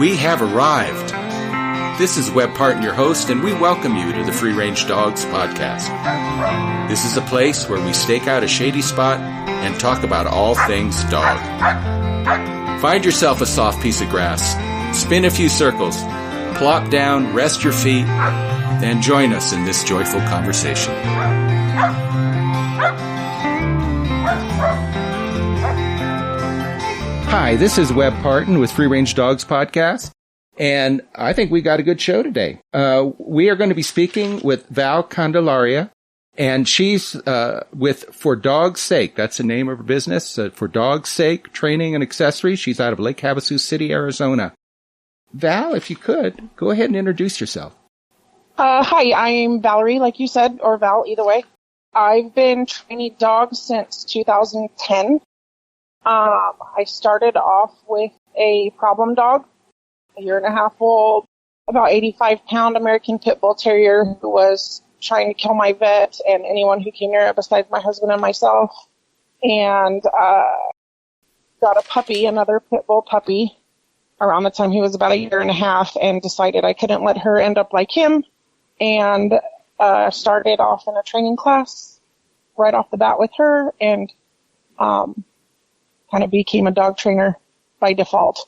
We have arrived. This is Webb Parton, your host, and we welcome you to the Free Range Dogs podcast. This is a place where we stake out a shady spot and talk about all things dog. Find yourself a soft piece of grass, spin a few circles, plop down, rest your feet, and join us in this joyful conversation. Hi, this is Webb Parton with Free Range Dogs podcast, and I think we got a good show today. We are going to be speaking with Valarie Candelaria, and she's with For Dog's Sake. That's the name of her business, For Dog's Sake Training and Accessories. She's out of Lake Havasu City, Arizona. Val, if you could, go ahead and introduce yourself. Hi, I'm Valarie, like you said, or Val, either way. I've been training dogs since 2010. I started off with a problem dog, a 1.5 old, about 85-pound American Pitbull Terrier who was trying to kill my vet and anyone who came near it besides my husband and myself. And got a puppy, another Pitbull puppy, around the time he was about 1.5 years, and decided I couldn't let her end up like him. And started off in a training class right off the bat with her, and kind of became a dog trainer by default.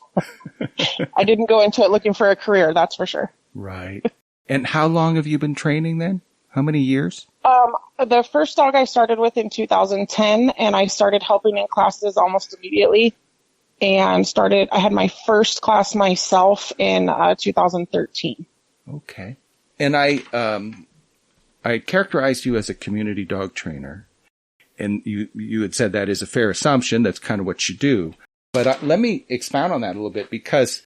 I didn't go into it looking for a career, that's for sure. Right. And how long have you been training then? How many years? The first dog I started with in 2010, and I started helping in classes almost immediately. And I had my first class myself in 2013. Okay. And I characterized you as a community dog trainer. And you had said that is a fair assumption. That's kind of what you do. But let me expound on that a little bit, because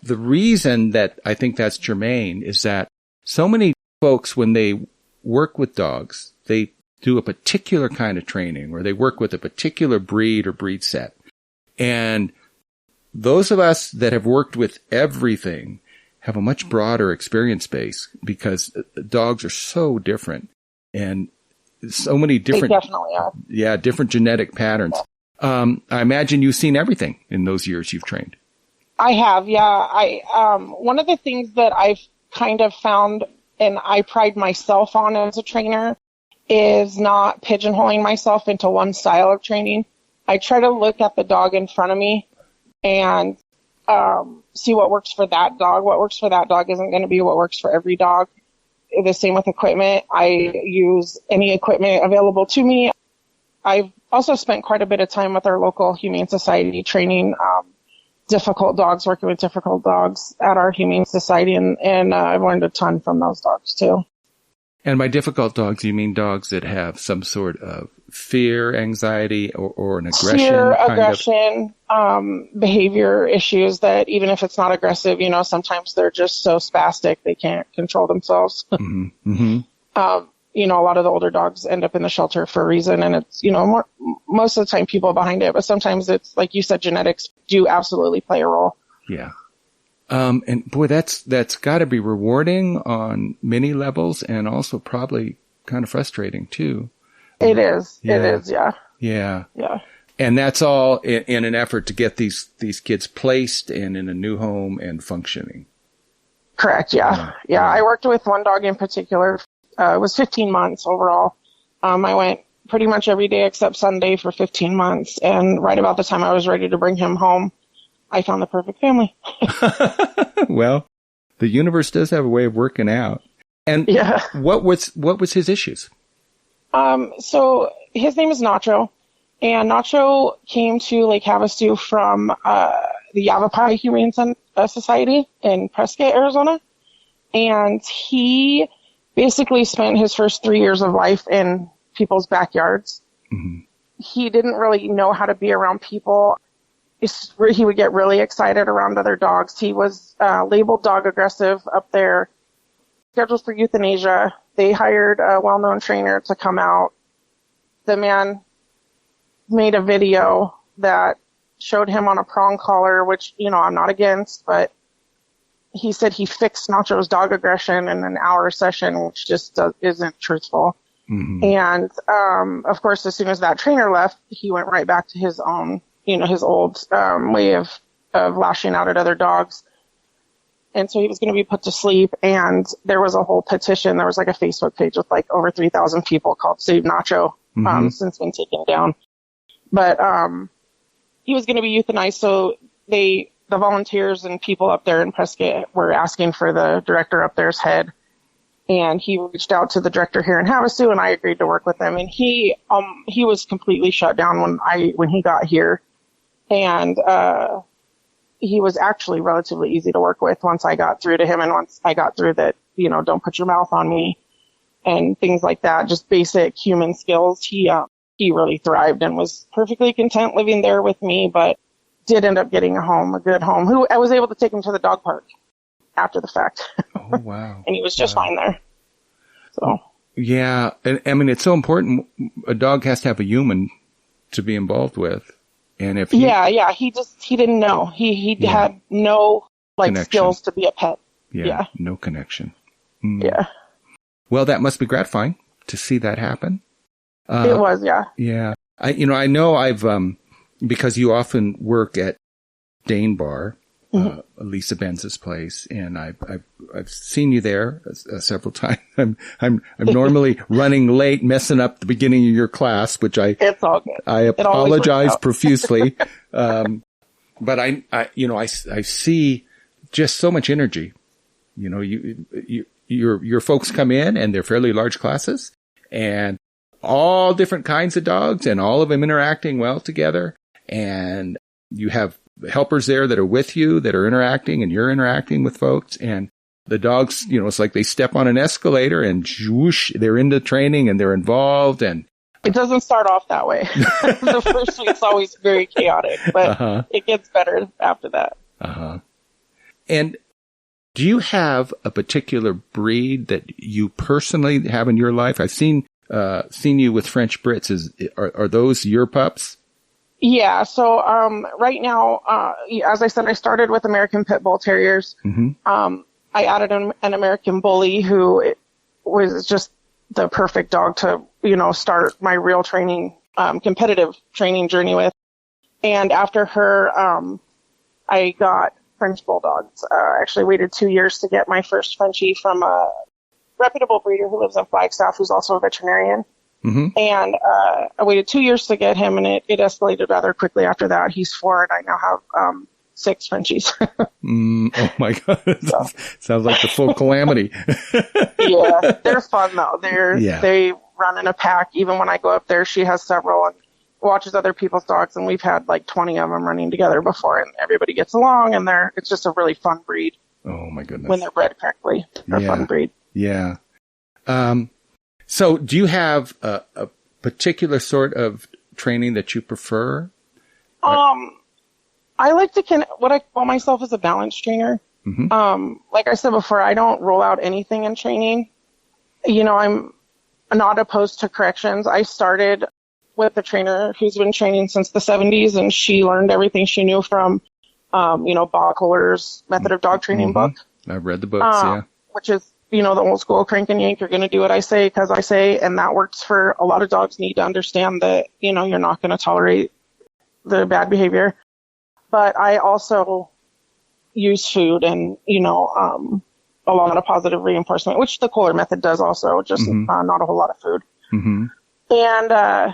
the reason that I think that's germane is that so many folks, when they work with dogs, they do a particular kind of training, or they work with a particular breed or breed set. And those of us that have worked with everything have a much broader experience base, because dogs are so different and so many different, they definitely are. Yeah, different genetic patterns. I imagine you've seen everything in those years you've trained. I have, yeah. One of the things that I've kind of found, and I pride myself on as a trainer, is not pigeonholing myself into one style of training. I try to look at the dog in front of me and see what works for that dog. What works for that dog isn't going to be what works for every dog. The same with equipment. I use any equipment available to me. I've also spent quite a bit of time with our local Humane Society training difficult dogs, working with difficult dogs at our Humane Society, and I've learned a ton from those dogs too. And by difficult dogs, you mean dogs that have some sort of fear, anxiety, or an aggression? Fear, aggression, behavior issues that even if it's not aggressive, sometimes they're just so spastic they can't control themselves. Mm-hmm. Mm-hmm. A lot of the older dogs end up in the shelter for a reason, and it's, most of the time people behind it, but sometimes it's, like you said, genetics do absolutely play a role. Yeah. And boy, that's got to be rewarding on many levels, and also probably kind of frustrating too. It is. Yeah. It is. Yeah. Yeah. Yeah. And that's all in an effort to get these kids placed and in a new home and functioning. Correct. Yeah. Yeah. I worked with one dog in particular. It was 15 months overall. I went pretty much every day except Sunday for 15 months. And right about the time I was ready to bring him home, I found the perfect family. Well, the universe does have a way of working out. And yeah. What was his issues? So his name is Nacho, and Nacho came to Lake Havasu from the Yavapai Humane Society in Prescott, Arizona. And he basically spent his first 3 years of life in people's backyards. Mm-hmm. He didn't really know how to be around people. He would get really excited around other dogs. He was labeled dog aggressive up there, scheduled for euthanasia. They hired a well-known trainer to come out. The man made a video that showed him on a prong collar, which, I'm not against, but he said he fixed Nacho's dog aggression in an hour session, which just isn't truthful. Mm-hmm. And, of course, as soon as that trainer left, he went right back to his own, his old way of lashing out at other dogs. And so he was going to be put to sleep, and there was a whole petition. There was like a Facebook page with like over 3,000 people called Save Nacho, since been taken down. But he was going to be euthanized, so the volunteers and people up there in Prescott were asking for the director up there's head. And he reached out to the director here in Havasu, and I agreed to work with him. And he was completely shut down when he got here. And he was actually relatively easy to work with once I got through to him, and once I got through that, don't put your mouth on me and things like that, just basic human skills. He really thrived and was perfectly content living there with me, but did end up getting a good home. I was able to take him to the dog park after the fact. Oh, wow. And he was just fine there. So. Yeah. And I mean, it's so important. A dog has to have a human to be involved with. And if he didn't know. He had no skills to be a pet. Yeah. No connection. Mm. Yeah. Well, that must be gratifying to see that happen. It was, yeah. Yeah. I know I've, because you often work at Dane Bar, Lisa Benz's place, and I've seen you there several times. I'm normally running late, messing up the beginning of your class, which it's all good. I apologize profusely. But I see just so much energy. Your folks come in, and they're fairly large classes, and all different kinds of dogs, and all of them interacting well together. And you have helpers there that are with you, that are interacting, and you're interacting with folks. And the dogs, it's like they step on an escalator and whoosh, they're into training and they're involved. And it doesn't start off that way. The first week's always very chaotic, but it gets better after that. And do you have a particular breed that you personally have in your life? I've seen you with French Brits. Are those your pups? Yeah. So, right now, as I said, I started with American Pitbull Terriers. I added an American Bully who was just the perfect dog to, start my real training, competitive training journey with. And after her, I got French Bulldogs. Actually waited 2 years to get my first Frenchie from a reputable breeder who lives in Flagstaff, who's also a veterinarian. And I waited 2 years to get him, and it escalated rather quickly after that. He's 4, and I now have 6 Frenchies. Oh my God. Sounds like the full calamity. Yeah, they're fun though. They run in a pack. Even when I go up there, she has several and watches other people's dogs, and we've had like 20 of them running together before, and everybody gets along, and it's just a really fun breed. Oh my goodness. When they're bred correctly, they're a fun breed. Yeah. So do you have a particular sort of training that you prefer? I like to what I call myself as a balance trainer. Like I said before, I don't roll out anything in training. I'm not opposed to corrections. I started with a trainer who's been training since the 70s, and she learned everything she knew from, Bob Kohler's Method of Dog Training book. I've read the books, which is, the old school crank and yank. You're going to do what I say because I say, and that works for a lot of dogs. Need to understand that, you're not going to tolerate the bad behavior. But I also use food and, a lot of positive reinforcement, which the Kohler method does also, just not a whole lot of food. And,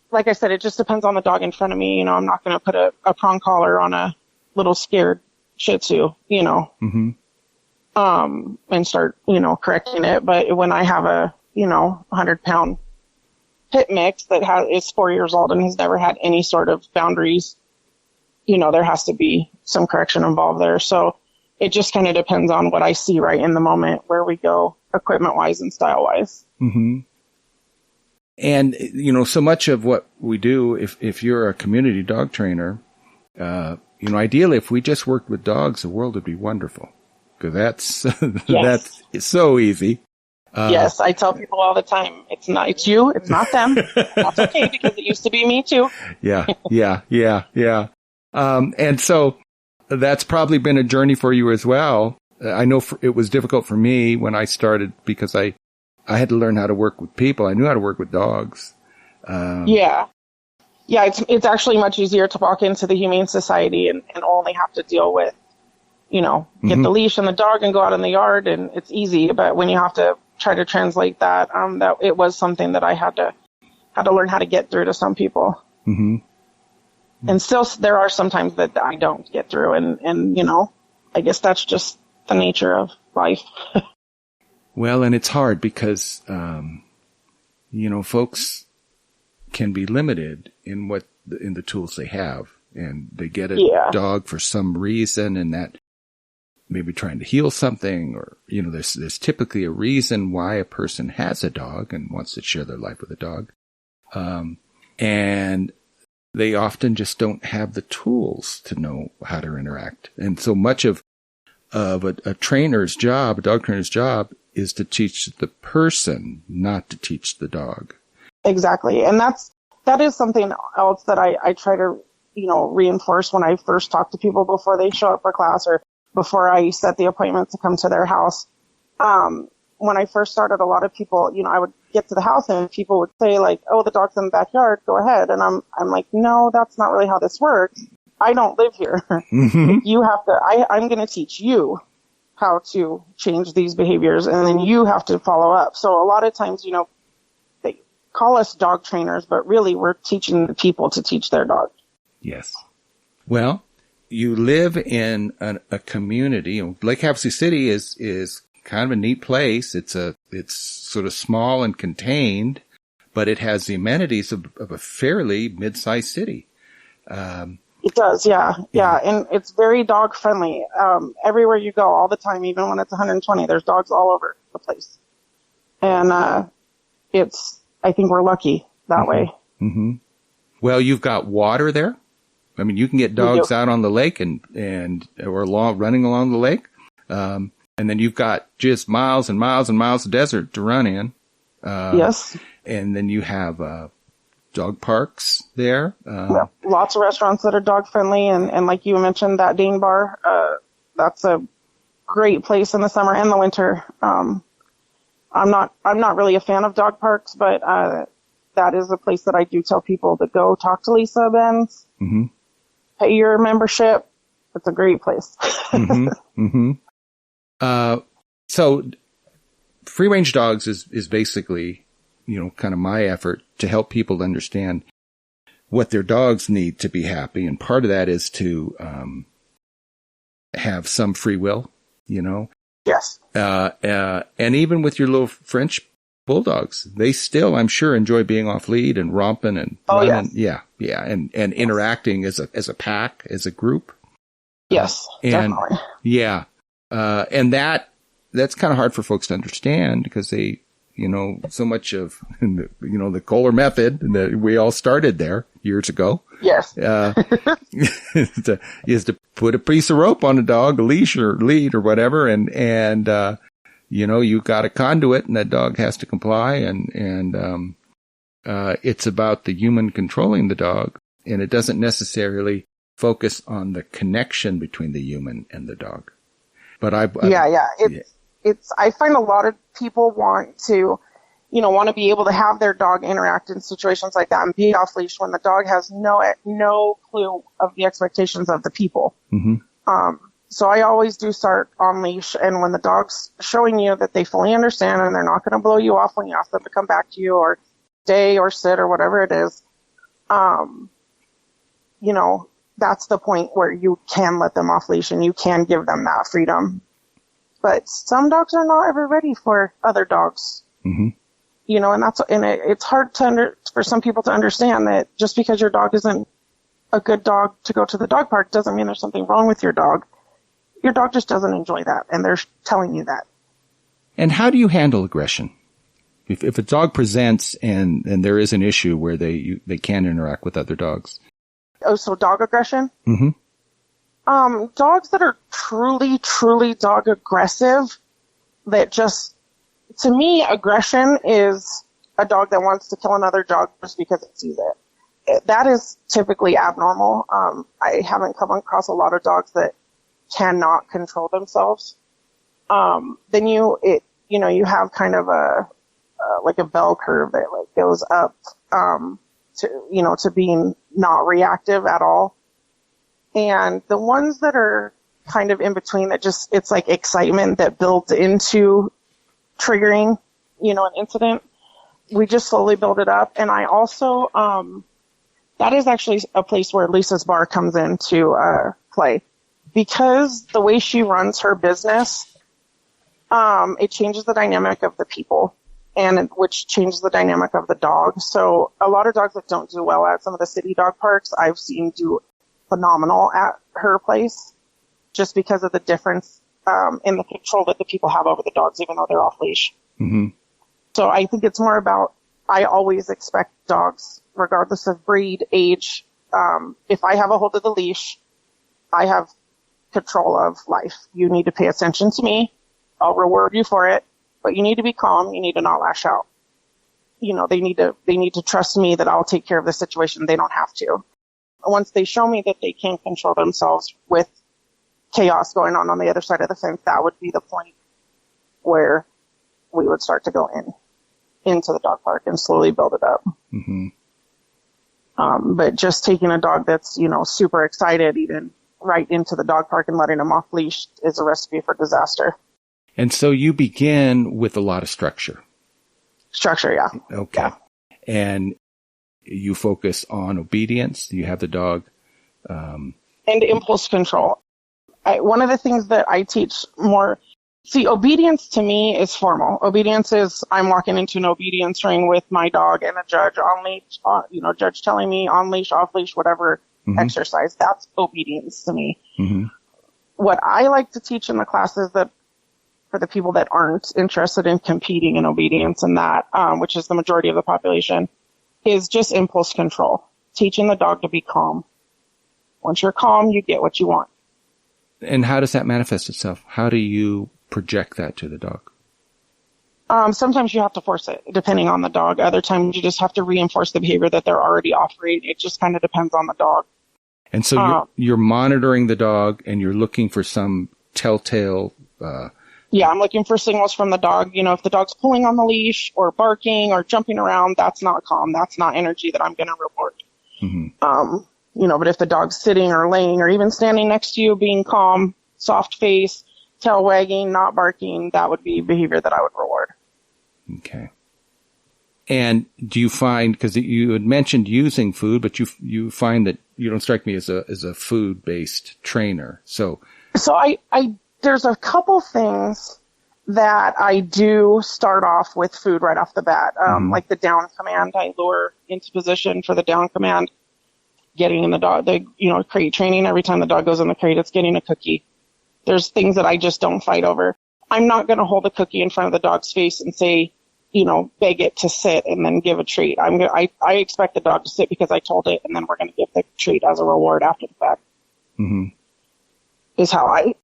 like I said, it just depends on the dog in front of me. I'm not going to put a prong collar on a little scared Shih Tzu, and start, correcting it. But when I have a, 100-pound pit mix that is 4 years old and has never had any sort of boundaries, there has to be some correction involved there. So it just kind of depends on what I see right in the moment, where we go equipment wise and style wise. And, so much of what we do, if you're a community dog trainer, ideally, if we just worked with dogs, the world would be wonderful. Because that's so easy. Yes, I tell people all the time, it's you, it's not them. That's okay, because it used to be me too. Yeah. And so that's probably been a journey for you as well. I know it was difficult for me when I started because I had to learn how to work with people. I knew how to work with dogs. Yeah, it's actually much easier to walk into the Humane Society and only have to deal with get the leash and the dog and go out in the yard, and it's easy. But when you have to try to translate that, that it was something that I had to learn how to get through to some people. Mm-hmm. And still, there are some times that I don't get through, and I guess that's just the nature of life. Well, and it's hard because, folks can be limited in the tools they have, and they get a dog for some reason, and that maybe trying to heal something, or, there's typically a reason why a person has a dog and wants to share their life with a dog. And they often just don't have the tools to know how to interact. And so much of a dog trainer's job is to teach the person, not to teach the dog. Exactly. And that is something else that I try to, reinforce when I first talk to people before they show up for class, or before I set the appointment to come to their house. When I first started, a lot of people, I would get to the house and people would say like, "Oh, the dog's in the backyard, go ahead." And I'm like, "No, that's not really how this works. I don't live here. Mm-hmm. You have to, I'm going to teach you how to change these behaviors, and then you have to follow up." So a lot of times, they call us dog trainers, but really we're teaching the people to teach their dog. Yes. Well, you live in a community. Lake Havasu City is kind of a neat place. It's sort of small and contained, but it has the amenities of a fairly mid-sized city. It does, yeah. And it's very dog friendly. Everywhere you go, all the time, even when it's 120, there's dogs all over the place. And I think we're lucky that way. Mm-hmm. Well, you've got water there. I mean, you can get dogs out on the lake or running along the lake. And then you've got just miles and miles and miles of desert to run in. Yes. And then you have dog parks there. Lots of restaurants that are dog friendly, and like you mentioned, that Dane Bar, that's a great place in the summer and the winter. I'm not really a fan of dog parks, but that is a place that I do tell people to go talk to Lisa Benz. Mm-hmm. Pay your membership. It's a great place. Mm-hmm. Mm-hmm. So free range dogs is basically, kind of my effort to help people understand what their dogs need to be happy. And part of that is to, have some free will, Yes. And even with your little French bulldogs, they still, I'm sure, enjoy being off lead and romping and running. Yes. Yeah. And interacting as a pack, as a group. Yes. Definitely. Yeah. And that's kind of hard for folks to understand because they, so much of, the Kohler method that we all started there years ago. Yes. Is to put a piece of rope on a dog, a leash or lead or whatever. And you've got a conduit and that dog has to comply. And it's about the human controlling the dog. And it doesn't necessarily focus on the connection between the human and the dog. But I find a lot of people want to be able to have their dog interact in situations like that and be off leash when the dog has no clue of the expectations of the people. Mm-hmm. So I always do start on leash, and when the dog's showing you that they fully understand and they're not going to blow you off when you ask them to come back to you or stay or sit or whatever it is, that's the point where you can let them off leash and you can give them that freedom. But some dogs are not ever ready for other dogs. Mm-hmm. It's hard for some people to understand that just because your dog isn't a good dog to go to the dog park doesn't mean there's something wrong with your dog. Your dog just doesn't enjoy that, and they're telling you that. And how do you handle aggression? If a dog presents and there is an issue where they can interact with other dogs. Oh, so dog aggression? Mm-hmm. Dogs that are truly, truly dog aggressive, to me, aggression is a dog that wants to kill another dog just because it sees it. That is typically abnormal. I haven't come across a lot of dogs that cannot control themselves. Then you have kind of like a bell curve that like goes up, to being not reactive at all. And the ones that are kind of in between that just, it's like excitement that builds into triggering, an incident. We just slowly build it up. And I also, that is actually a place where Lisa's bar comes into play, because the way she runs her business, it changes the dynamic of the people, and which changes the dynamic of the dog. So a lot of dogs that don't do well at some of the city dog parks, I've seen do phenomenal at her place, just because of the difference in the control that the people have over the dogs, even though they're off leash. Mm-hmm. So I think it's more about, I always expect dogs, regardless of breed, age, if I have a hold of the leash, I have control of life. You need to pay attention to me. I'll reward you for it, but you need to be calm. You need to not lash out. They need to trust me that I'll take care of the situation. They don't have to. Once they show me that they can control themselves with chaos going on the other side of the fence, that would be the point where we would start to go into the dog park and slowly build it up. Mm-hmm. But just taking a dog that's, super excited even right into the dog park and letting him off leash is a recipe for disaster. And so you begin with a lot of structure. Structure, yeah. Okay. Yeah. And you focus on obedience. You have the dog. And impulse control. One of the things that I teach more, obedience to me is formal. Obedience is, I'm walking into an obedience ring with my dog and a judge on leash, judge telling me on leash, off leash, whatever exercise. That's obedience to me. Mm-hmm. What I like to teach in the classes that for the people that aren't interested in competing in obedience and that, which is the majority of the population, is just impulse control. Teaching the dog to be calm. Once you're calm, you get what you want. And how does that manifest itself? How do you project that to the dog? Sometimes you have to force it, depending on the dog. Other times you just have to reinforce the behavior that they're already offering. It just kind of depends on the dog. And so you're monitoring the dog and you're looking for some telltale... Yeah, I'm looking for signals from the dog. If the dog's pulling on the leash or barking or jumping around, that's not calm. That's not energy that I'm going to report. Mm-hmm. But if the dog's sitting or laying or even standing next to you, being calm, soft face, tail wagging, not barking, that would be behavior that I would reward. Okay. And do you find, because you had mentioned using food, but you find that you don't strike me as a food-based trainer. So I there's a couple things that I do start off with food right off the bat. Like the down command, I lure into position for the down command, getting in the dog, crate training. Every time the dog goes in the crate, it's getting a cookie. There's things that I just don't fight over. I'm not going to hold a cookie in front of the dog's face and say, beg it to sit and then give a treat. I expect the dog to sit because I told it, and then we're going to give the treat as a reward after the fact. Mm-hmm. Is how I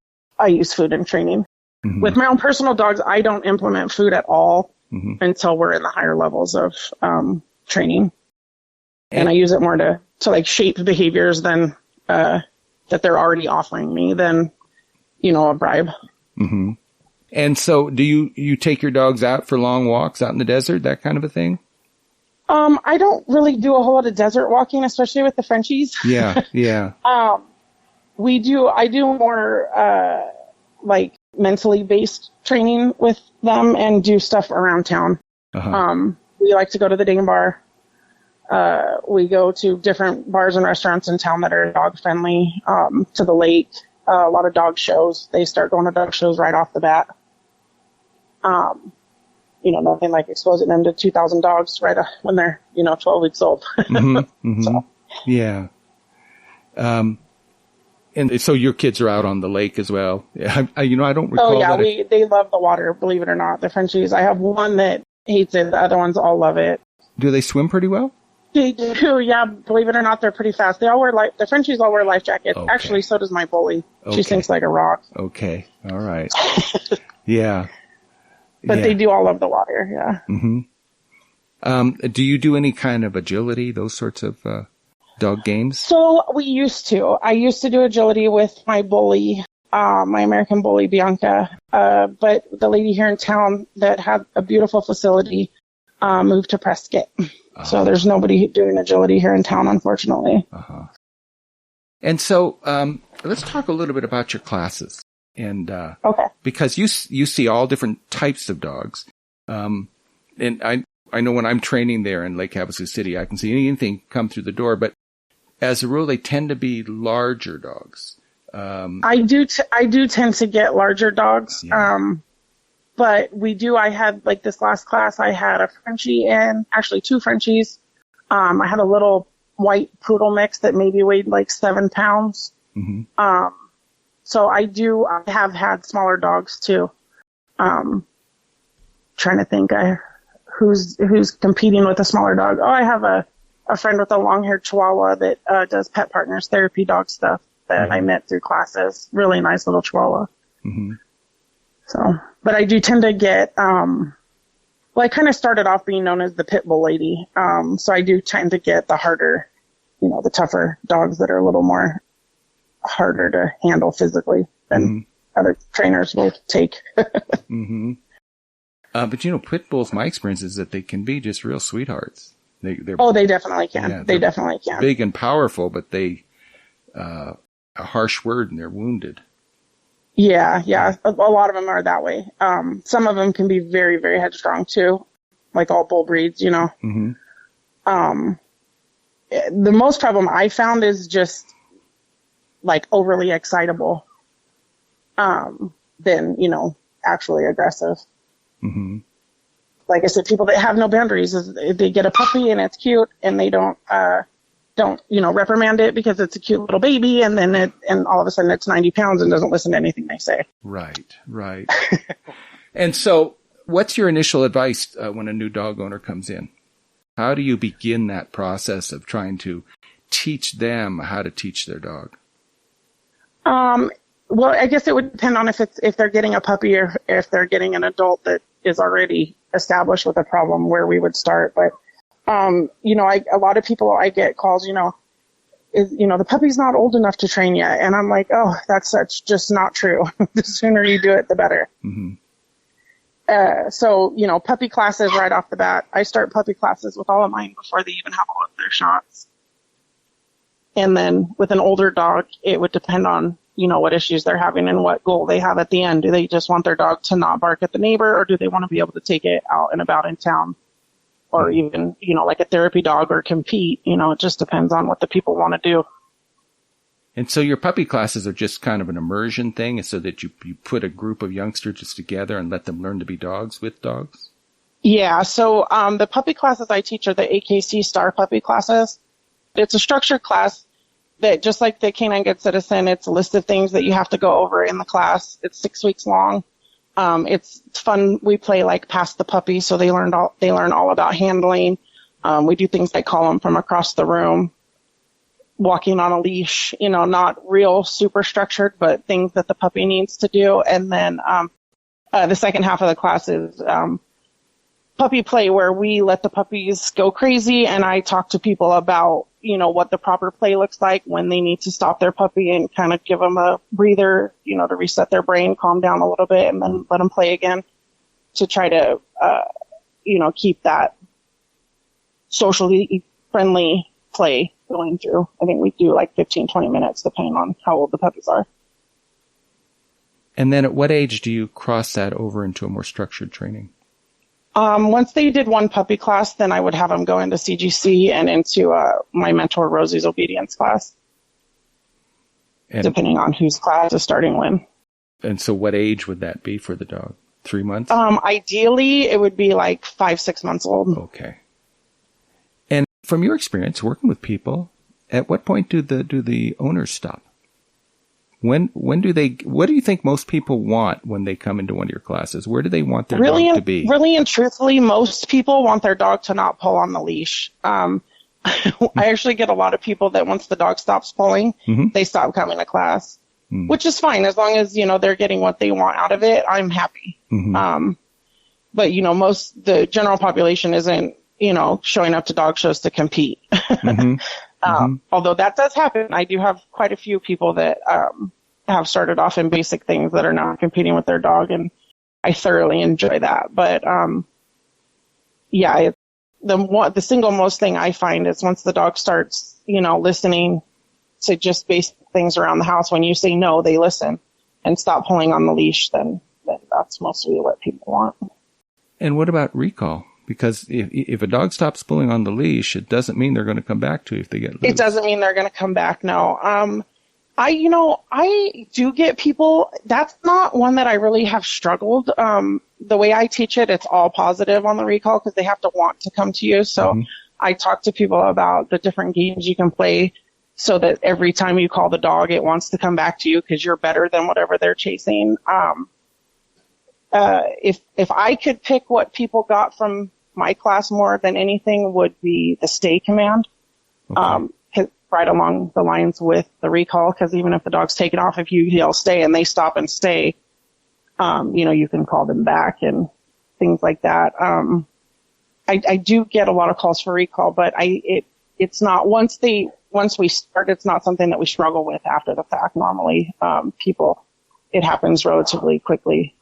use food in training. Mm-hmm. With my own personal dogs, I don't implement food at all until we're in the higher levels of training. And I use it more to shape behaviors than that they're already offering me than, a bribe. Mm-hmm. And so do you take your dogs out for long walks out in the desert, that kind of a thing? I don't really do a whole lot of desert walking, especially with the Frenchies. Yeah, yeah. I do more, mentally based training with them and do stuff around town. Uh-huh. We like to go to the Dane Bar. We go to different bars and restaurants in town that are dog friendly, to the lake, a lot of dog shows. They start going to dog shows right off the bat. Nothing like exposing them to 2,000 dogs right when they're, 12 weeks old. Mm-hmm, mm-hmm. So. Yeah. And so your kids are out on the lake as well. Yeah, I don't recall. Oh yeah, they love the water, believe it or not. The Frenchies. I have one that hates it. The other ones all love it. Do they swim pretty well? They do. Yeah, believe it or not, they're pretty fast. They all wear the Frenchies all wear life jackets. Okay. Actually, so does my bully. Okay. She sinks like a rock. Okay. All right. Yeah. But they do all love the water. Yeah. Mm-hmm. Do you do any kind of agility, those sorts of dog games? So we used to. I used to do agility with my bully, my American bully, Bianca. But the lady here in town that had a beautiful facility moved to Prescott. Uh-huh. So there's nobody doing agility here in town, unfortunately. Uh-huh. And so let's talk a little bit about your classes. And, Okay. because you see all different types of dogs. And I know when I'm training there in Lake Havasu City, I can see anything come through the door, but as a rule, they tend to be larger dogs. I do tend to get larger dogs. Yeah. But I had, like, this last class, I had a Frenchie and actually 2 Frenchies. I had a little white poodle mix that maybe weighed like 7 pounds. Mm-hmm. So I have had smaller dogs too. Trying to think, who's competing with a smaller dog. Oh, I have a friend with a long-haired Chihuahua that does Pet Partners therapy dog stuff that I met through classes. Really nice little Chihuahua. Mm-hmm. So, but I do tend to get, I kind of started off being known as the Pitbull lady. So I do tend to get the harder, the tougher dogs that are a little more harder to handle physically than other trainers will take. Mm-hmm. But pit bulls, my experience is that they can be just real sweethearts. They definitely can. Yeah, they definitely can. Big and powerful, but they, a harsh word and they're wounded. Yeah. A lot of them are that way. Some of them can be very, very headstrong too, like all bull breeds, Mm-hmm. The most problem I found is just like overly excitable, than, actually aggressive. Mm-hmm. Like I said, people that have no boundaries, they get a puppy and it's cute and they don't reprimand it because it's a cute little baby, and then all of a sudden it's 90 pounds and doesn't listen to anything they say. Right. And so what's your initial advice when a new dog owner comes in? How do you begin that process of trying to teach them how to teach their dog? Well, I guess it would depend on if they're getting a puppy or if they're getting an adult that is already established with a problem, where we would start. But, a lot of people, I get calls, the puppy's not old enough to train yet. And I'm like, oh, that's just not true. The sooner you do it, the better. Mm-hmm. So, puppy classes right off the bat. I start puppy classes with all of mine before they even have all of their shots. And then with an older dog, it would depend on, what issues they're having and what goal they have at the end. Do they just want their dog to not bark at the neighbor, or do they want to be able to take it out and about in town? Or even, like a therapy dog, or compete? It just depends on what the people want to do. And so your puppy classes are just kind of an immersion thing, so that you put a group of youngsters together and let them learn to be dogs with dogs? Yeah. So the puppy classes I teach are the AKC Star puppy classes. It's a structured class that, just like the Canine Good Citizen, it's a list of things that you have to go over in the class. It's 6 weeks long. It's fun. We play like Pass the Puppy, so they learn all about handling. We do things like call them from across the room, walking on a leash, not real super structured, but things that the puppy needs to do. And then the second half of the class is puppy play, where we let the puppies go crazy, and I talk to people about, what the proper play looks like, when they need to stop their puppy and kind of give them a breather, to reset their brain, calm down a little bit, and then let them play again, to try to, keep that socially friendly play going through. I think we do like 15, 20 minutes, depending on how old the puppies are. And then at what age do you cross that over into a more structured training? Once they did one puppy class, then I would have them go into CGC and into my mentor Rosie's obedience class, depending on whose class is starting when. And so what age would that be for the dog? 3 months? Ideally, it would be like 5, 6 months old. Okay. And from your experience working with people, at what point do the owners stop? When do they? What do you think most people want when they come into one of your classes? Where do they want their dog to be? Really and truthfully, most people want their dog to not pull on the leash. I actually get a lot of people that once the dog stops pulling, they stop coming to class, which is fine as long as they're getting what they want out of it. I'm happy. But the general population isn't showing up to dog shows to compete. Although that does happen. I do have quite a few people that have started off in basic things that are now competing with their dog, and I thoroughly enjoy that. But the single most thing I find is once the dog starts, listening to just basic things around the house. When you say no, they listen and stop pulling on the leash, then that's mostly what people want. And what about recall? Because if a dog stops pulling on the leash, it doesn't mean they're going to come back to you if they get loose. It doesn't mean they're going to come back, no. I do get people, that's not one that I really have struggled. The way I teach it, it's all positive on the recall because they have to want to come to you. So I talk to people about the different games you can play so that every time you call the dog, it wants to come back to you because you're better than whatever they're chasing. If I could pick what people got from my class more than anything would be the stay command. Right along the lines with the recall, because even if the dog's taken off, if you yell stay and they stop and stay, you can call them back and things like that. I do get a lot of calls for recall, but it's not once we start, it's not something that we struggle with after the fact. Normally, it happens relatively quickly,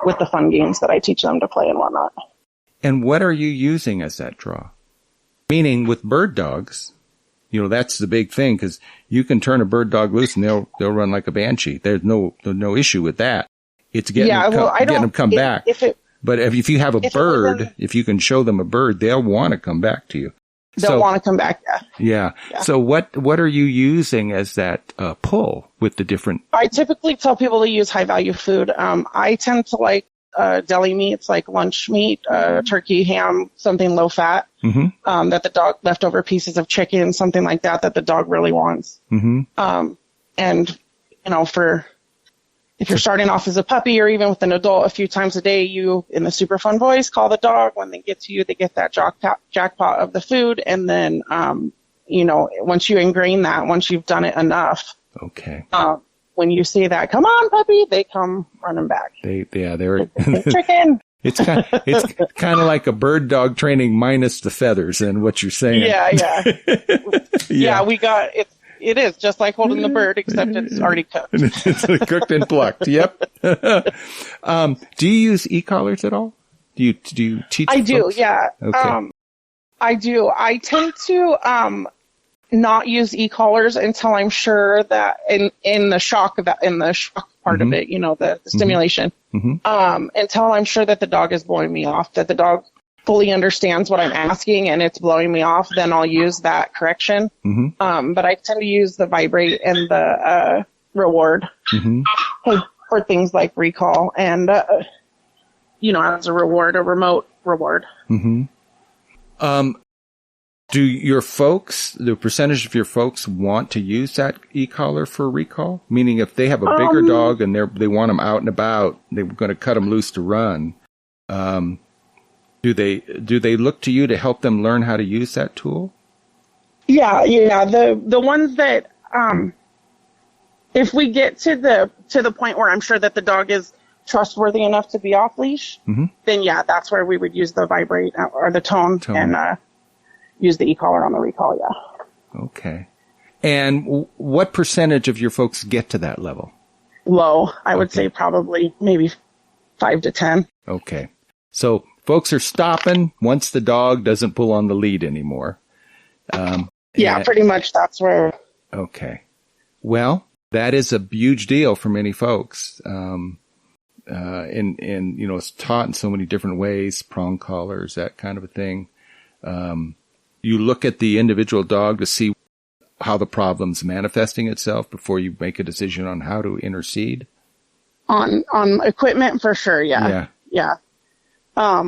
with the fun games that I teach them to play and whatnot. And what are you using as that draw? Meaning with bird dogs, that's the big thing, because you can turn a bird dog loose and they'll run like a banshee. There's no issue with that. It's getting them come back. But if you have a bird, if you can show them a bird, they'll want to come back to you. They'll want to come back. Yeah. So what are you using as that pull with the different? I typically tell people to use high value food. I tend to like deli meats, like lunch meat, turkey, ham, something low fat. That the dog, leftover pieces of chicken, something like that the dog really wants. And if you're starting off as a puppy or even with an adult, a few times a day, you, in the super fun voice, call the dog. When they get to you, they get that jackpot of the food. And then, once you ingrain that, once you've done it enough. Okay. When you say that, come on, puppy, they come running back. They're chicken. It's kind of like a bird dog training minus the feathers and what you're saying. Yeah, we got it. It is just like holding the bird, except it's already cooked. It's cooked and plucked. Yep. Do you use e-collars at all? Do you teach? I do. Folks? Yeah. Okay. I do. I tend to not use e-collars until I'm sure that in the shock part of it, the stimulation. Until I'm sure that the dog is blowing me off, that the dog fully understands what I'm asking and it's blowing me off, then I'll use that correction. But I tend to use the vibrate and the reward for things like recall and, as a reward, a remote reward. Do your folks, the percentage of your folks want to use that e-collar for recall? Meaning if they have a bigger dog and they want them out and about, they're going to cut them loose to run. Do they look to you to help them learn how to use that tool? Yeah. The ones that, if we get to the point where I'm sure that the dog is trustworthy enough to be off leash, then that's where we would use the vibrate or the tone. And, use the e-collar on the recall. Yeah. Okay. And what percentage of your folks get to that level? Low. I would say probably maybe 5 to 10. Okay. So folks are stopping once the dog doesn't pull on the lead anymore. Pretty much that's where. Okay. Well, that is a huge deal for many folks. And it's taught in so many different ways, prong collars, that kind of a thing. You look at the individual dog to see how the problem's manifesting itself before you make a decision on how to intercede. On equipment for sure. Yeah. I teach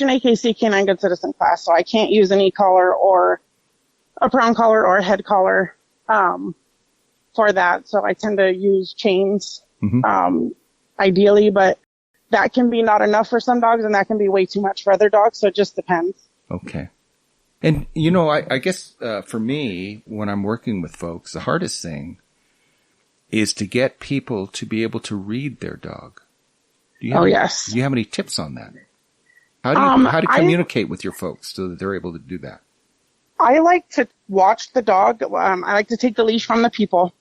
an AKC canine good citizen class, so I can't use an e-collar or a prong collar or a head collar, for that. So I tend to use chains, ideally, but that can be not enough for some dogs and that can be way too much for other dogs. So it just depends. Okay. And, I guess, for me, when I'm working with folks, the hardest thing is to get people to be able to read their dog. Do you have any tips on that? How do you communicate with your folks so that they're able to do that? I like to watch the dog. I like to take the leash from the people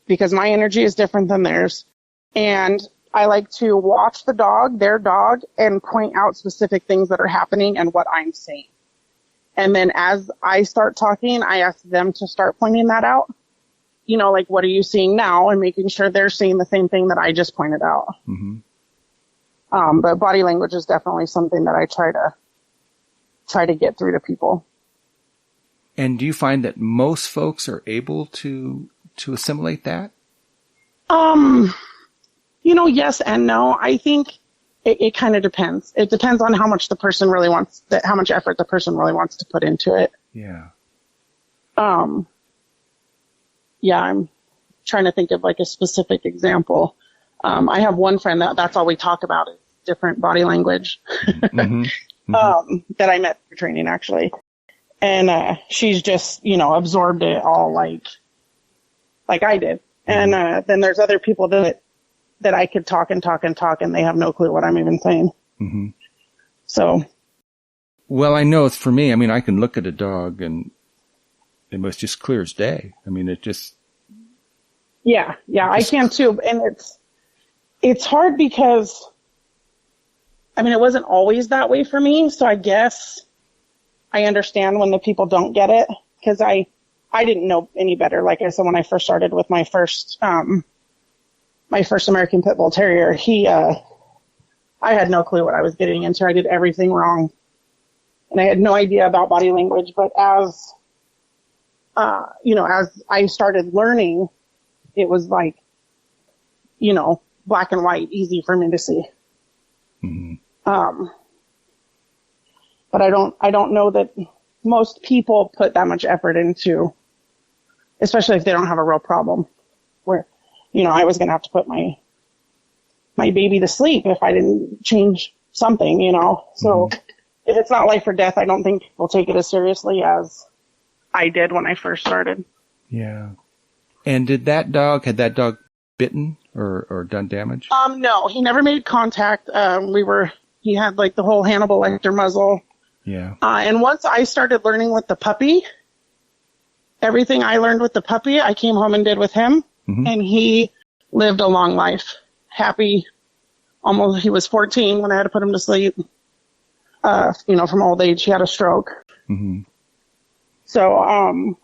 because my energy is different than theirs. And I like to watch their dog, and point out specific things that are happening and what I'm saying. And then as I start talking, I ask them to start pointing that out. You know, like, what are you seeing now? And making sure they're seeing the same thing that I just pointed out. Mm-hmm. But body language is definitely something that I try to get through to people. And do you find that most folks are able to assimilate that? You know, yes and no. I think it kind of depends. It depends on how much the person really wants, how much effort the person really wants to put into it. Yeah. Yeah, I'm trying to think of like a specific example. I have one friend that's all we talk about is different body language. Mm-hmm. Mm-hmm. That I met through training actually. And, she's just, you know, absorbed it all like I did. Mm-hmm. And, then there's other people that I could talk and they have no clue what I'm even saying. Mm-hmm. So. Well, I know it's for me. I mean, I can look at a dog and it was just clear as day. I mean, it just. Yeah, I can too. And it's hard because, I mean, it wasn't always that way for me. So I guess I understand when the people don't get it because I didn't know any better. Like I said, when I first started with my first American Pitbull Terrier, I had no clue what I was getting into. I did everything wrong and I had no idea about body language. But as as I started learning, it was like, you know, black and white, easy for me to see. Mm-hmm. But I don't know that most people put that much effort into, especially if they don't have a real problem where, you know, I was going to have to put my baby to sleep if I didn't change something, you know? So if it's not life or death, I don't think people take it as seriously as I did when I first started. Yeah. And had that dog bitten or done damage? No, he never made contact. He had like the whole Hannibal Lecter muzzle. Yeah. And once I started learning with the puppy, everything I learned with the puppy, I came home and did with him. Mm-hmm. And he lived a long life. Happy. Almost, he was 14 when I had to put him to sleep. From old age, he had a stroke. Mm-hmm. So,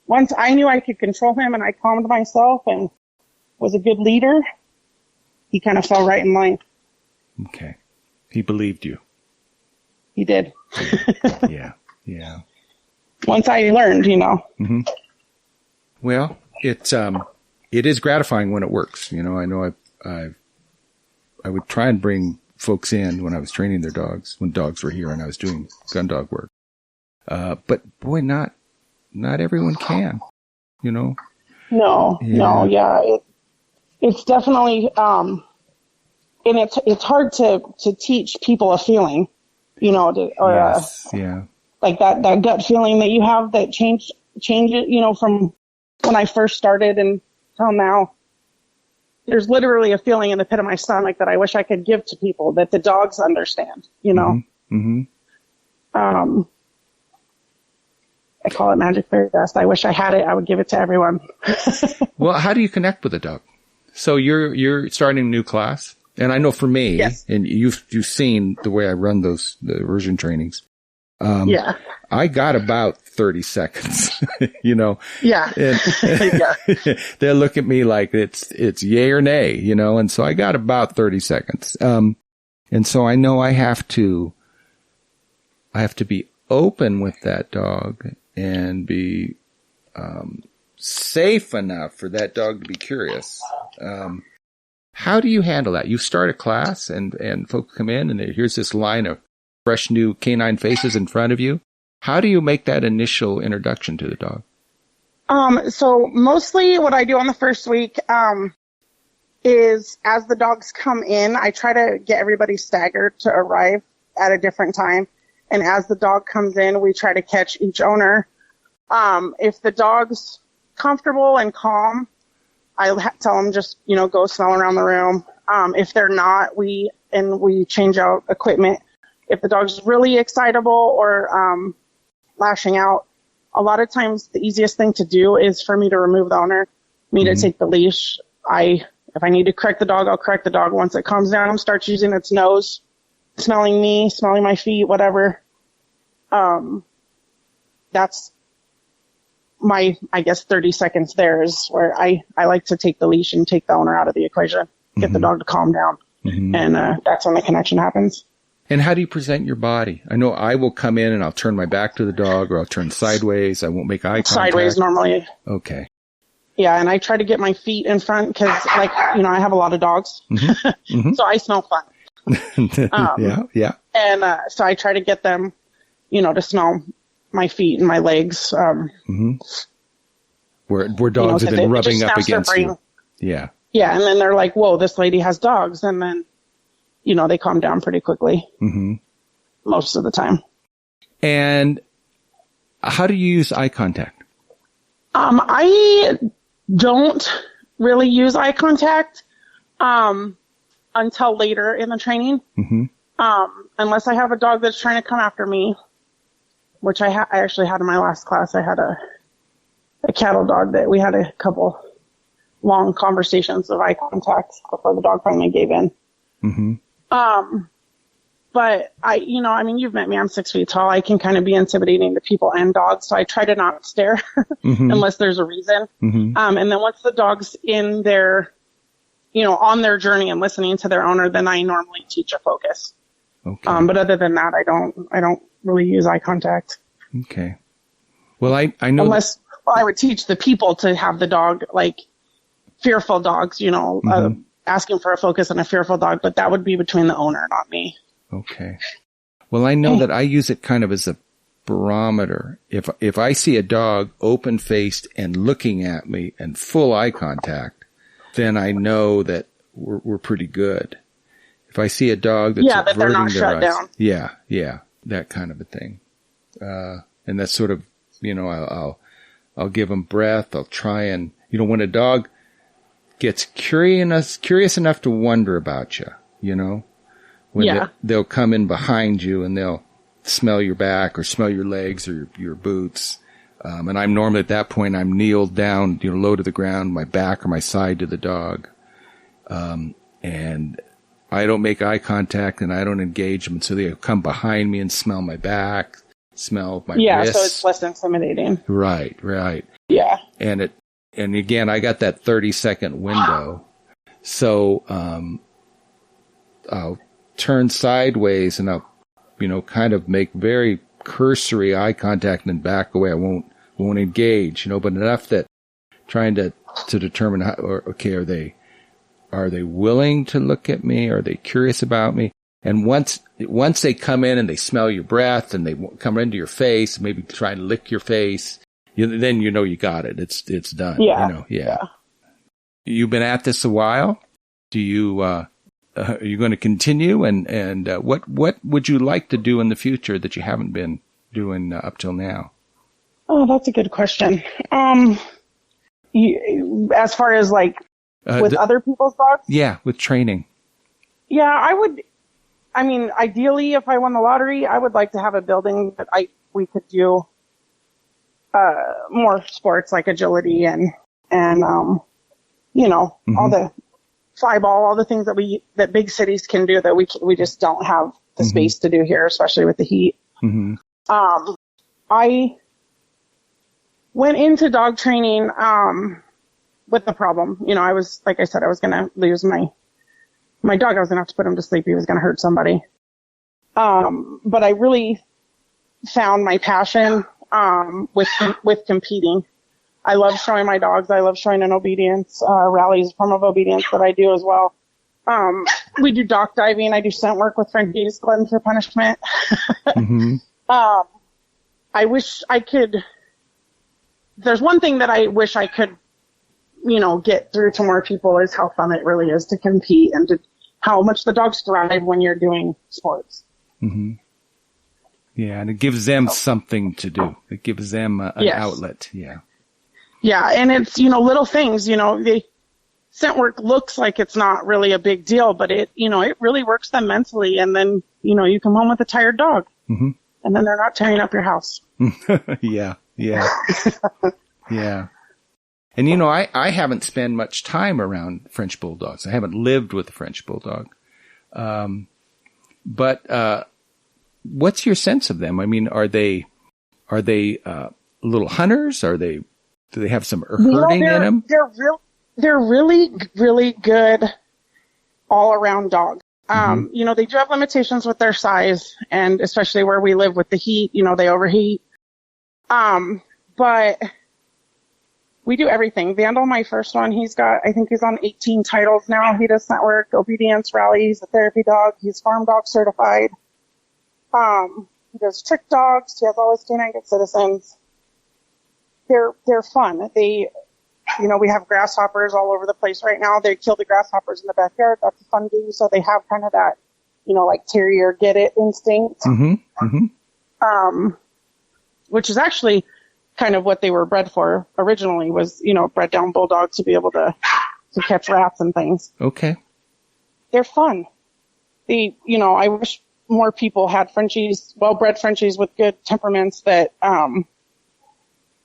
once I knew I could control him and I calmed myself and was a good leader, he kind of fell right in line. Okay. He believed you. He did. Yeah. Once I learned, you know. Mm-hmm. Well, it is gratifying when it works. You know, I know I would try and bring folks in when I was training their dogs, when dogs were here and I was doing gun dog work. But boy, not everyone can, you know? No, it's definitely, and it's hard to teach people a feeling, you know, like that gut feeling that you have that change it, you know, from when I first started until now. There's literally a feeling in the pit of my stomach that I wish I could give to people that the dogs understand, you know? Mm-hmm. I call it magic fairy dust. I wish I had it. I would give it to everyone. Well, how do you connect with a dog? So you're starting a new class, and I know for me, yes. And you've seen the way I run the immersion trainings. Yeah. I got about 30 seconds, you know. Yeah. And they look at me like it's yay or nay, you know, and so I got about 30 seconds. And so I know I have to be open with that dog and be safe enough for that dog to be curious. How do you handle that? You start a class and folks come in and here's this line of fresh new canine faces in front of you. How do you make that initial introduction to the dog? So mostly what I do on the first week is as the dogs come in, I try to get everybody staggered to arrive at a different time. And as the dog comes in, we try to catch each owner. If the dog's comfortable and calm, I tell them just, you know, go smell around the room. If they're not, we change out equipment. If the dog's really excitable or lashing out, a lot of times the easiest thing to do is for me to remove the owner, to take the leash. If I need to correct the dog, I'll correct the dog. Once it calms down, starts using its nose, smelling me, smelling my feet, whatever. That's my, I guess, 30 seconds there is where I like to take the leash and take the owner out of the equation, get the dog to calm down. And that's when the connection happens. And how do you present your body? I know I will come in and I'll turn my back to the dog, or I'll turn sideways. I won't make eye contact. Sideways normally. Okay. Yeah, and I try to get my feet in front because, like, you know, I have a lot of dogs. So I smell fun. Yeah. And so I try to get them, you know, to smell my feet and my legs. Where dogs have been rubbing up against you. Yeah. Yeah, and then they're like, whoa, this lady has dogs. And then, you know, they calm down pretty quickly. Most of the time. And how do you use eye contact? I don't really use eye contact until later in the training. Unless I have a dog that's trying to come after me, which I actually had in my last class. I had a cattle dog that we had a couple long conversations of eye contact before the dog finally gave in. But you know, I mean, you've met me. I'm 6 feet tall. I can kind of be intimidating to people and dogs. So I try to not stare unless there's a reason. And then once the dog's in their, you know, on their journey and listening to their owner, then I normally teach a focus. Okay. But other than that, I don't really use eye contact. Okay. Well, I know. Unless I would teach the people to have the dog, like fearful dogs, you know, asking for a focus on a fearful dog, but that would be between the owner, not me. Okay. Well, I know that I use it kind of as a barometer. If I see a dog open-faced and looking at me and full eye contact, then I know that we're pretty good. If I see a dog that's that they're not shut down. Yeah, that kind of a thing. And that's sort of, you know, I'll give them breath. I'll try and, you know, when a dog gets curious enough to wonder about you, you know, when they'll come in behind you and they'll smell your back or smell your legs or your boots. And I'm normally at that point, I'm kneeled down, you know, low to the ground, my back or my side to the dog. And I don't make eye contact and I don't engage them. So they come behind me and smell my back, smell my wrists. Yeah, so it's less intimidating. Right. Yeah. And again, I got that 30-second window. So, I'll turn sideways and I'll, you know, kind of make very cursory eye contact and then back away. I won't engage, you know, but enough that trying to determine how, are they willing to look at me? Are they curious about me? And once they come in and they smell your breath and they come into your face, maybe try and lick your face, then you know you got it. It's done. Yeah. You know, yeah. You've been at this a while. Do you are you going to continue? And what would you like to do in the future that you haven't been doing up till now? Oh, that's a good question. As far as like with other people's dogs? Yeah, with training. Yeah, I mean, ideally, if I won the lottery, I would like to have a building that we could do more sports like agility and you know, all the fly ball, all the things that big cities can do that we just don't have the space to do here, especially with the heat. I went into dog training with the problem. You know, I was, like I said, I was going to lose my dog. I was going to have to put him to sleep. He was going to hurt somebody. But I really found my passion with competing. I love showing my dogs. I love showing an obedience. Rally's a form of obedience that I do as well. We do dock diving. I do scent work with Frenchie's Glutton for Punishment. I wish I could. There's one thing that I wish I could, you know, get through to more people is how fun it really is to compete and how much the dogs thrive when you're doing sports. Yeah, and it gives them something to do. It gives them an outlet. Yeah. Yeah, and it's, you know, little things, you know, the scent work looks like it's not really a big deal, but it, you know, it really works them mentally. And then, you know, you come home with a tired dog and then they're not tearing up your house. Yeah. And, you know, I haven't spent much time around French Bulldogs. I haven't lived with a French Bulldog. But what's your sense of them? I mean, are they little hunters? Do they have some herding in them? They're really, really good all around dogs. They do have limitations with their size, and especially where we live with the heat, they overheat. But we do everything. Vandal, my first one, I think he's on 18 titles now. He does scent work, obedience, rally. He's a therapy dog. He's farm dog certified. He does trick dogs. He has all his canine good citizens. They're fun. We have grasshoppers all over the place right now. They kill the grasshoppers in the backyard. That's a fun do. So they have kind of that, like terrier get it instinct. Which is actually kind of what they were bred for originally, was, bred down bulldogs to be able to catch rats and things. Okay. They're fun. I wish more people had Frenchies, well-bred Frenchies with good temperaments that,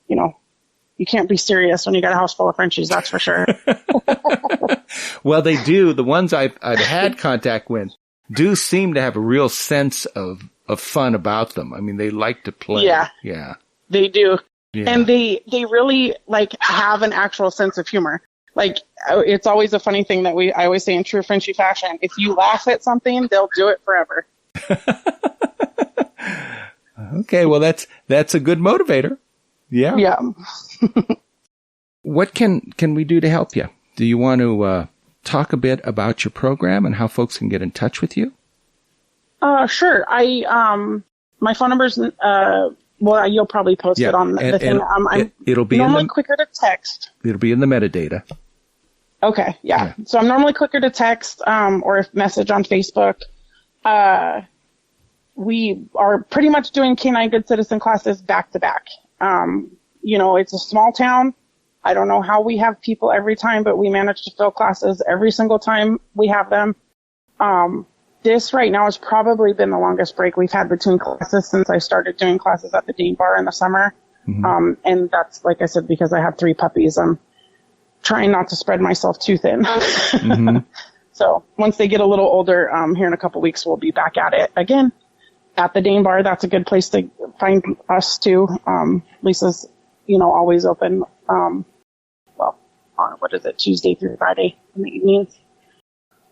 you can't be serious when you got a house full of Frenchies, that's for sure. Well, they do. The ones I've had contact with do seem to have a real sense of fun about them. I mean, they like to play. Yeah. They do. Yeah. And they really have an actual sense of humor. It's always a funny thing that I always say in true Frenchie fashion, if you laugh at something, they'll do it forever. Okay. Well, that's a good motivator. Yeah. Yeah. What can we do to help you? Do you want to talk a bit about your program and how folks can get in touch with you? Sure. My phone number's, you'll probably post it on the thing. It'll be normally quicker to text. It'll be in the metadata. Okay. Yeah. So I'm normally quicker to text, or message on Facebook. We are pretty much doing canine good citizen classes back to back. It's a small town. I don't know how we have people every time, but we manage to fill classes every single time we have them. This right now has probably been the longest break we've had between classes since I started doing classes at the Dane Bar in the summer. And that's, like I said, because I have 3 puppies. I'm trying not to spread myself too thin. So once they get a little older, here in a couple weeks, we'll be back at it again at the Dane Bar. That's a good place to find us too. Lisa's, always open. On Tuesday through Friday in the evenings.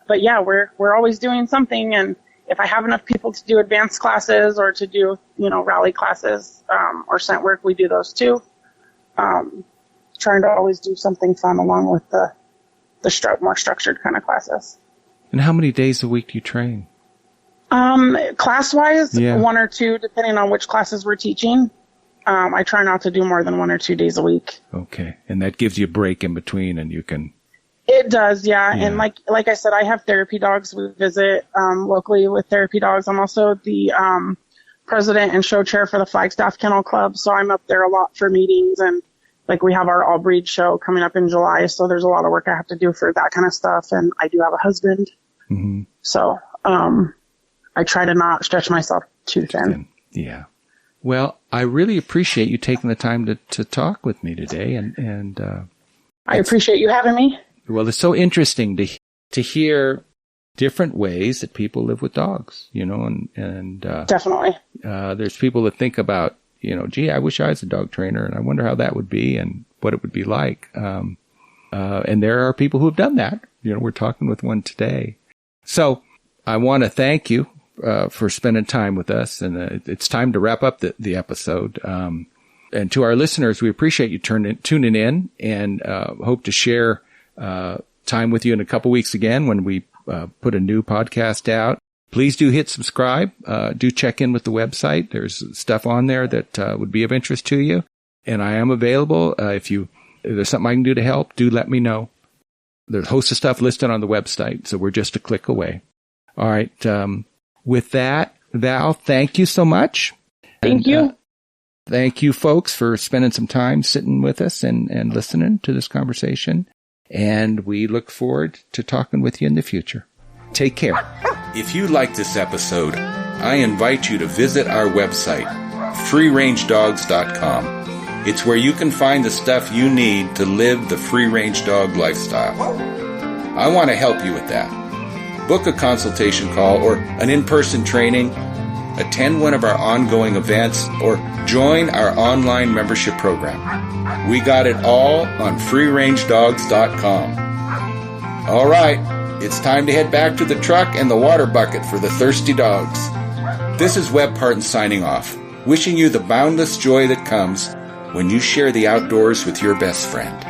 But yeah, we're always doing something. And if I have enough people to do advanced classes or to do, rally classes, or scent work, we do those too. Trying to always do something fun along with the more structured kind of classes. And how many days a week do you train? Class-wise, 1 or 2, depending on which classes we're teaching. I try not to do more than 1 or 2 days a week. Okay. And that gives you a break in between and you can... It does, yeah. And like I said, I have therapy dogs. We visit locally with therapy dogs. I'm also the president and show chair for the Flagstaff Kennel Club, so I'm up there a lot for meetings. And we have our all breed show coming up in July, so there's a lot of work I have to do for that kind of stuff. And I do have a husband, so I try to not stretch myself too thin. Yeah. Well, I really appreciate you taking the time to talk with me today, and I appreciate you having me. Well, it's so interesting to hear different ways that people live with dogs, and definitely. There's people that think about, gee, I wish I was a dog trainer, and I wonder how that would be and what it would be like. And there are people who have done that. We're talking with one today. So I want to thank you for spending time with us, and it's time to wrap up the episode. And to our listeners, we appreciate you tuning in, and hope to share time with you in a couple weeks again when we put a new podcast out. Please do hit subscribe. Do check in with the website. There's stuff on there that would be of interest to you. And I am available. If there's something I can do to help, do let me know. There's a host of stuff listed on the website, so we're just a click away. All right. With that, Val, thank you so much. Thank you. Thank you, folks, for spending some time sitting with us and listening to this conversation. And we look forward to talking with you in the future. Take care. If you like this episode, I invite you to visit our website, freerangedogs.com. It's where you can find the stuff you need to live the free-range dog lifestyle. I want to help you with that. Book a consultation call or an in-person training. attend one of our ongoing events, or join our online membership program. We got it all on freerangedogs.com. All right, it's time to head back to the truck and the water bucket for the thirsty dogs. This is Webb Parton signing off, wishing you the boundless joy that comes when you share the outdoors with your best friend.